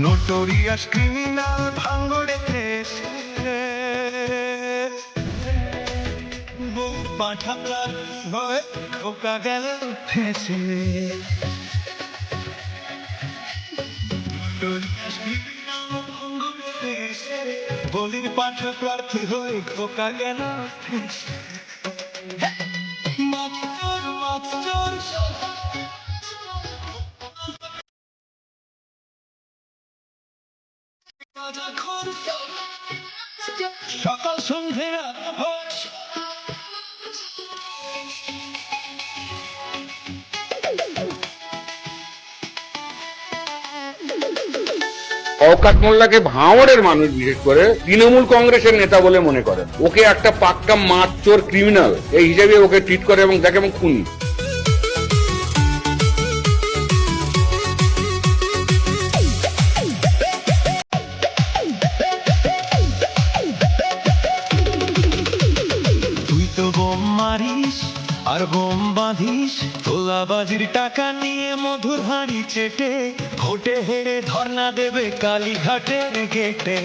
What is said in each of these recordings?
Notorious criminal ভাঙড়ে ফেসে পাঠাকার হয়ে ঢোকা গেল ফেসে বলির পাঠা প্রার্থী হয়ে ঢোকা গেল ফেসে মাস্টার মাস্টার সকাল সন্ধ্যে শওকত মোল্লাকে ভাঙড়ের মানুষ বিশেষ করে তৃণমূল কংগ্রেসের নেতা বলে মনে করেন। ওকে একটা পাক্কা মারচোর ক্রিমিনাল এই হিসেবে ওকে ট্রিট করে এবং দেখে এবং খুনি। তুই তো বোম মারিস আর বোম বাঁধিস, তোলাবাজির টাকা নিয়ে মধুর হাঁড়ি চেটে ভোটে হেরে ধর্ণা দেবে কালীঘাটের গেটে।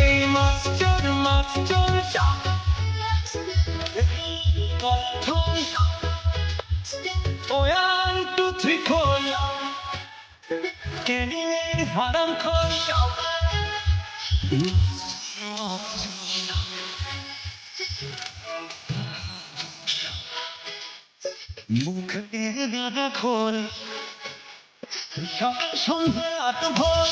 এই master master One, two, three, four. Can you hear haram khor? মুখে গাঁদা খোল সকাল সন্ধ্যা রাত ভোর।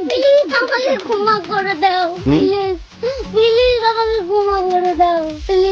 প্লিজ আমাকে ক্ষমা করে দাও, প্লিজ প্লিজ আমাকে ক্ষমা করে দাও, প্লিজ।